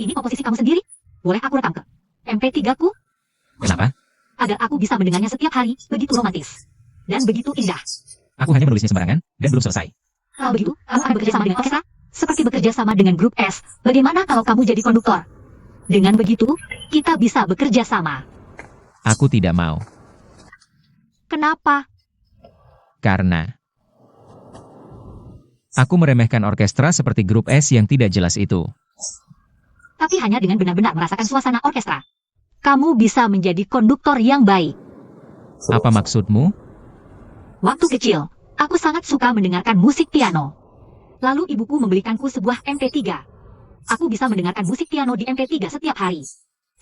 Ini komposisi kamu sendiri? Boleh aku rekam ke MP3 ku? Kenapa? Agar aku bisa mendengarnya setiap hari, begitu romantis. Dan begitu indah. Aku hanya menulisnya sembarangan, dan belum selesai. Kalau begitu, kamu akan bekerja sama dengan orkestra? Seperti bekerja sama dengan grup S. Bagaimana kalau kamu jadi konduktor? Dengan begitu, kita bisa bekerja sama. Aku tidak mau. Kenapa? Karena aku meremehkan orkestra seperti grup S yang tidak jelas itu. Tapi hanya dengan benar-benar merasakan suasana orkestra, kamu bisa menjadi konduktor yang baik. Apa maksudmu? Waktu kecil, aku sangat suka mendengarkan musik piano. Lalu ibuku membelikanku sebuah MP3. Aku bisa mendengarkan musik piano di MP3 setiap hari.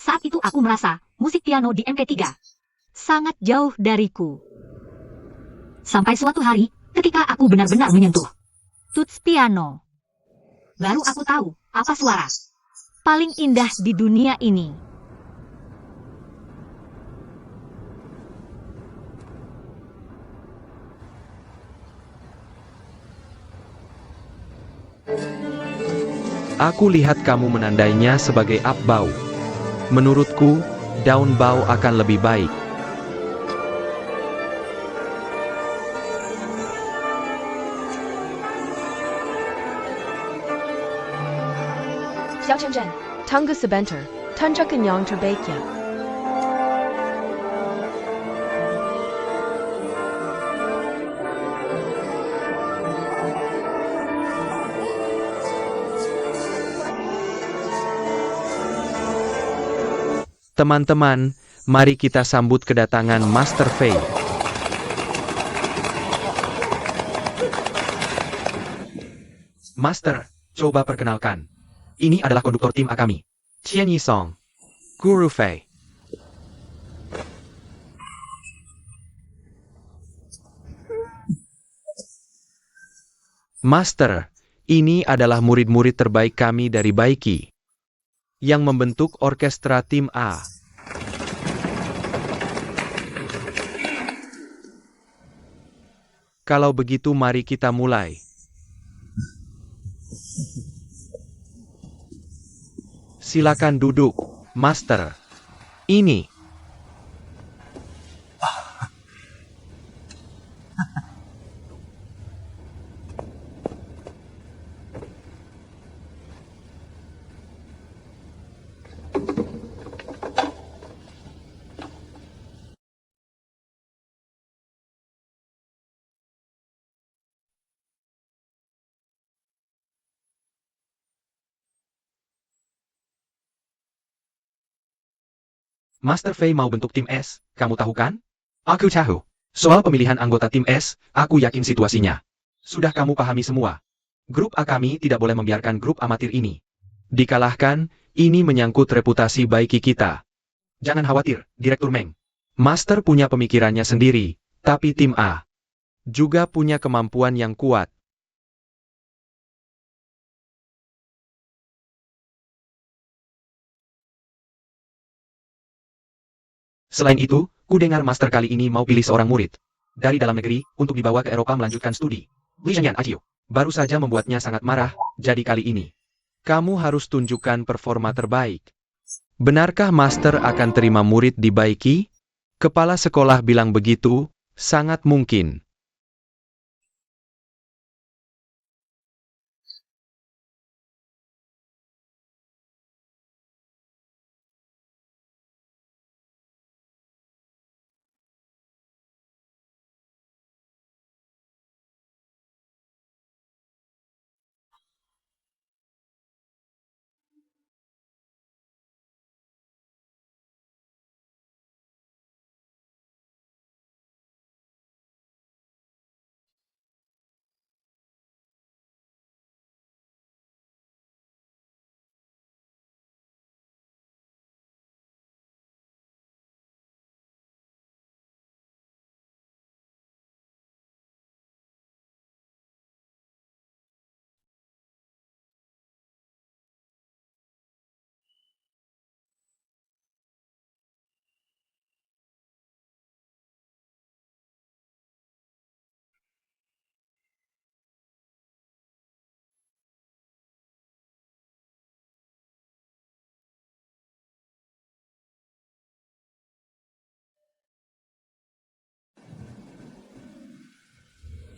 Saat itu aku merasa, musik piano di MP3 sangat jauh dariku. Sampai suatu hari, ketika aku benar-benar menyentuh tuts piano, baru aku tahu apa suara paling indah di dunia ini. Aku lihat kamu menandainya sebagai up bow. Menurutku, down bow akan lebih baik. Xiao Chenzhen, Tangga Sebentar, Tanja Kenyang Terbaiknya. Teman-teman, mari kita sambut kedatangan Master Fei. Master, coba perkenalkan. Ini adalah konduktor tim A kami. Qian Yisong. Guru Fei. Master, ini adalah murid-murid terbaik kami dari Baiki yang membentuk orkestra tim A. Kalau begitu mari kita mulai. Silakan duduk, Master. Ini. Master Fei mau bentuk tim S, kamu tahu kan? Aku tahu. Soal pemilihan anggota tim S, aku yakin situasinya sudah kamu pahami semua. Grup A kami tidak boleh membiarkan grup amatir ini dikalahkan, ini menyangkut reputasi Baiki kita. Jangan khawatir, Direktur Meng. Master punya pemikirannya sendiri, tapi tim A juga punya kemampuan yang kuat. Selain itu, ku dengar Master kali ini mau pilih seorang murid dari dalam negeri untuk dibawa ke Eropa melanjutkan studi. Li Zhenyan Ajiu baru saja membuatnya sangat marah, jadi kali ini kamu harus tunjukkan performa terbaik. Benarkah Master akan terima murid di Baiki? Kepala sekolah bilang begitu, sangat mungkin.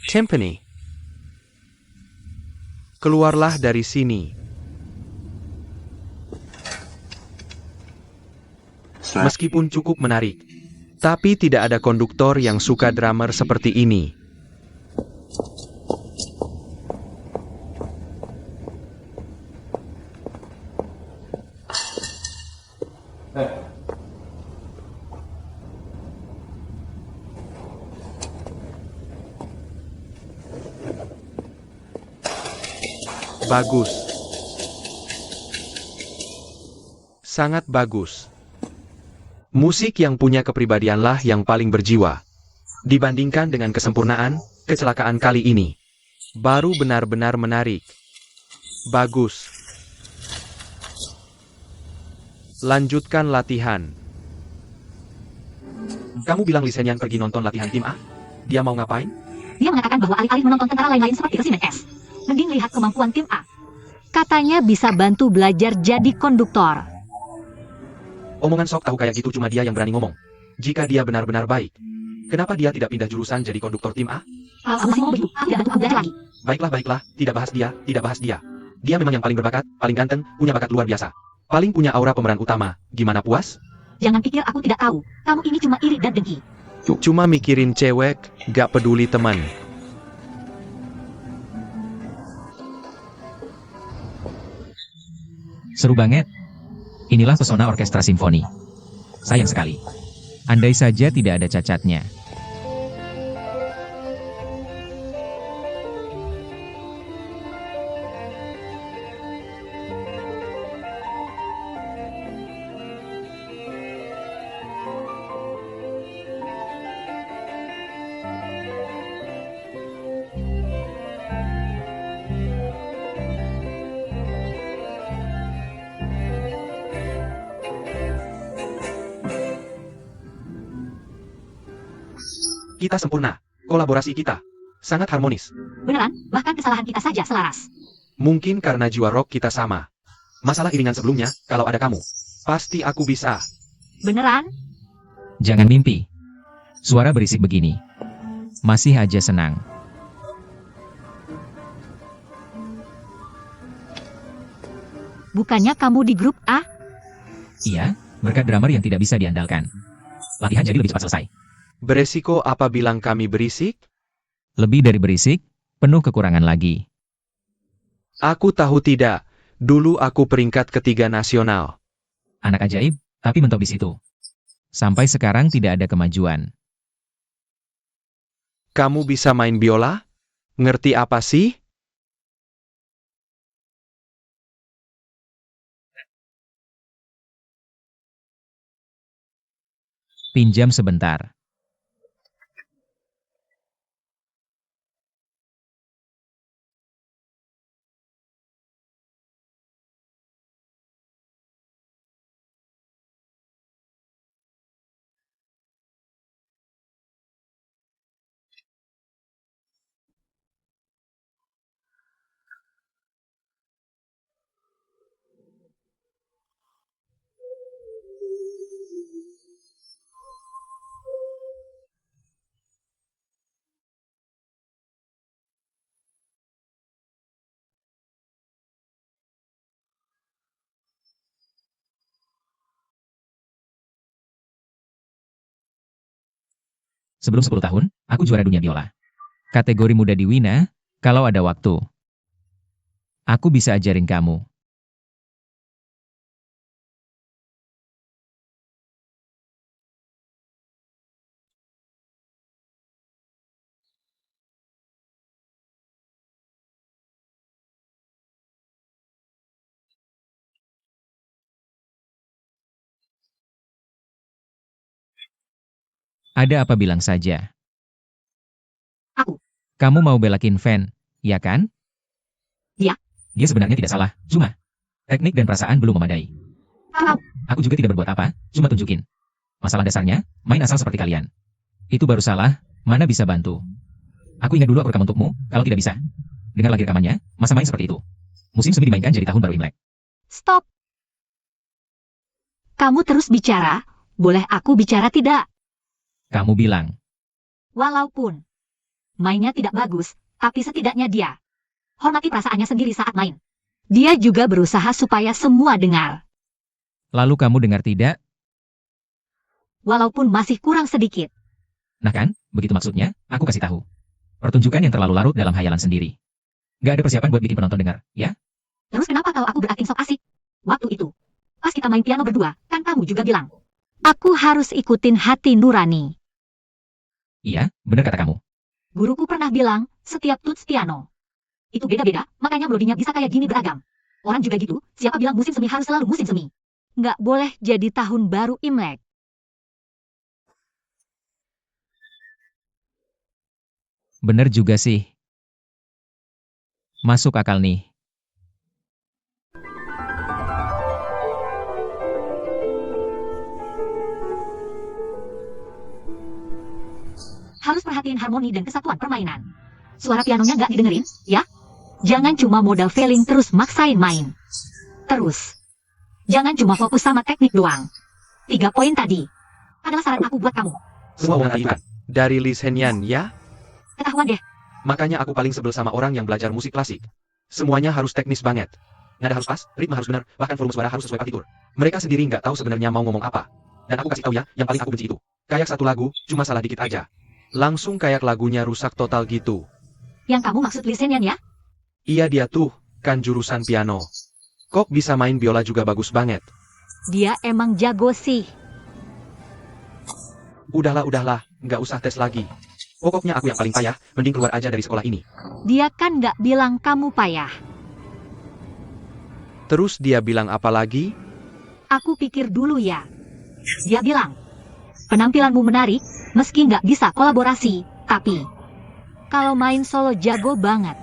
Timpani. Keluarlah dari sini. Meskipun cukup menarik, tapi tidak ada konduktor yang suka drummer seperti ini. Bagus. Sangat bagus. Musik yang punya kepribadianlah yang paling berjiwa. Dibandingkan dengan kesempurnaan, kecelakaan kali ini baru benar-benar menarik. Bagus. Lanjutkan latihan. Kamu bilang Lee Senyan pergi nonton latihan tim A? Dia mau ngapain? Dia mengatakan bahwa alih-alih menonton tentara lain-lain seperti resimen S, mending lihat kemampuan tim A. Katanya bisa bantu belajar jadi konduktor. Omongan sok tahu kayak gitu cuma dia yang berani ngomong. Jika dia benar-benar baik, kenapa dia tidak pindah jurusan jadi konduktor tim A? Kalau kamu sih mau begitu, aku tidak bantu kamu belajar lagi. Baiklah, tidak bahas dia, tidak bahas dia. Dia memang yang paling berbakat, paling ganteng, punya bakat luar biasa. Paling punya aura pemeran utama. Gimana, puas? Jangan pikir aku tidak tahu. Kamu ini cuma iri dan dengki. Cuma mikirin cewek, gak peduli teman. Seru banget. Inilah pesona orkestra simfoni. Sayang sekali. Andai saja tidak ada cacatnya. Kita sempurna. Kolaborasi kita sangat harmonis. Beneran, bahkan kesalahan kita saja selaras. Mungkin karena jiwa rock kita sama. Masalah iringan sebelumnya, kalau ada kamu, pasti aku bisa. Beneran? Jangan mimpi. Suara berisik begini. Masih aja senang. Bukannya kamu di grup A? Iya, berkat drummer yang tidak bisa diandalkan. Latihan jadi lebih cepat selesai. Beresiko apa bilang kami berisik? Lebih dari berisik, penuh kekurangan lagi. Aku tahu tidak. Dulu aku peringkat ketiga nasional. Anak ajaib, tapi mentok di situ. Sampai sekarang tidak ada kemajuan. Kamu bisa main biola? Ngerti apa sih? Pinjam sebentar. Sebelum 10 tahun, aku juara dunia biola. Kategori muda di Wina, kalau ada waktu. Aku bisa ajarin kamu. Ada apa bilang saja. Aku. Kamu mau belakin Van, ya kan? Iya. Dia sebenarnya tidak salah, cuma teknik dan perasaan belum memadai. Kamu. Aku juga tidak berbuat apa, cuma tunjukin. Masalah dasarnya, main asal seperti kalian. Itu baru salah, mana bisa bantu. Aku ingat dulu aku rekam untukmu, kalau tidak bisa. Dengar lagi rekamannya, masa main seperti itu. Musim semi dimainkan jadi tahun baru Imlek. Stop. Kamu terus bicara, boleh aku bicara tidak? Kamu bilang, Walaupun Mainnya tidak bagus, tapi setidaknya dia hormati perasaannya sendiri saat main. Dia juga berusaha supaya semua dengar. Lalu kamu dengar tidak? Walaupun masih kurang sedikit. Nah kan, begitu maksudnya, aku kasih tahu. Pertunjukan yang terlalu larut dalam hayalan sendiri. Gak ada persiapan buat bikin penonton dengar, ya? Terus kenapa kalau aku berakting sok asik? Waktu itu, pas kita main piano berdua, kan kamu juga bilang, aku harus ikutin hati nurani. Iya, benar kata kamu. Guruku pernah bilang, setiap tuts piano itu beda-beda, makanya melodinya bisa kayak gini beragam. Orang juga gitu, siapa bilang musim semi harus selalu musim semi? Nggak boleh jadi tahun baru Imlek. Bener juga sih. Masuk akal nih. Harus perhatiin harmoni dan kesatuan permainan. Suara pianonya nggak didengerin, ya? Jangan cuma modal feeling terus maksain main. Terus, jangan cuma fokus sama teknik doang. 3 poin tadi adalah saran aku buat kamu. Semua omongan tadi kan dari Lee Senyan ya? Ketahuan deh. Makanya aku paling sebel sama orang yang belajar musik klasik. Semuanya harus teknis banget. Nada harus pas, ritme harus benar, bahkan volume suara harus sesuai partitur. Mereka sendiri nggak tahu sebenarnya mau ngomong apa. Dan aku kasih tahu ya, yang paling aku benci itu. Kayak satu lagu, cuma salah dikit aja. Langsung kayak lagunya rusak total gitu. Yang kamu maksud Lee Senyan ya? Iya dia tuh, kan jurusan piano. Kok bisa main biola juga bagus banget. Dia emang jago sih. Udahlah, nggak usah tes lagi. Pokoknya aku yang paling payah, mending keluar aja dari sekolah ini. Dia kan nggak bilang kamu payah. Terus dia bilang apa lagi? Aku pikir dulu ya. Dia bilang, penampilanmu menarik, meski nggak bisa kolaborasi, tapi kalau main solo jago banget.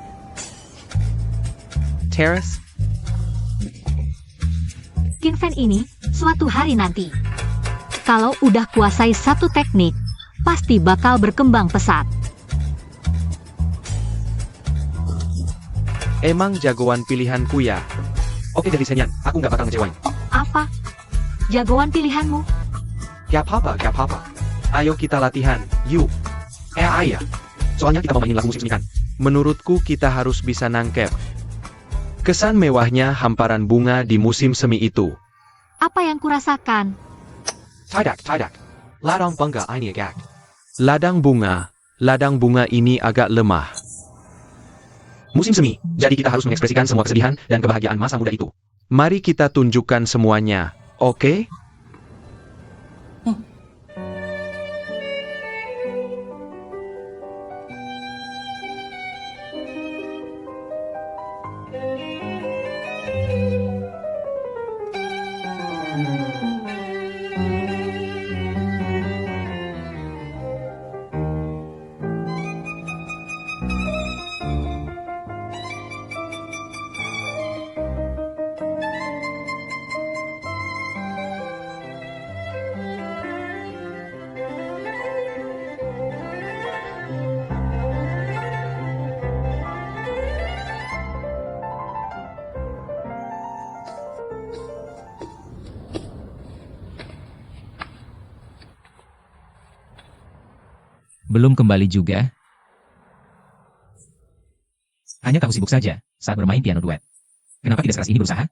Terrace? Kinfen ini, suatu hari nanti, kalau udah kuasai satu teknik, pasti bakal berkembang pesat. Emang jagoan pilihanku ya? Oke dari Senyan, aku nggak bakal ngecewain. Apa? Jagoan pilihanmu? Gak apa-apa. Ayo kita latihan, yuk. Ayah. Soalnya kita mau mainin lagu musik seni kan. Menurutku kita harus bisa nangkep kesan mewahnya hamparan bunga di musim semi itu. Apa yang kurasakan? Tidak. Ladang bunga ini agak. Ladang bunga ini agak lemah. Musim semi, jadi kita harus mengekspresikan semua kesedihan dan kebahagiaan masa muda itu. Mari kita tunjukkan semuanya, oke? Belum kembali juga. Hanya kamu sibuk saja saat bermain piano duet. Kenapa tidak sekeras ini berusaha?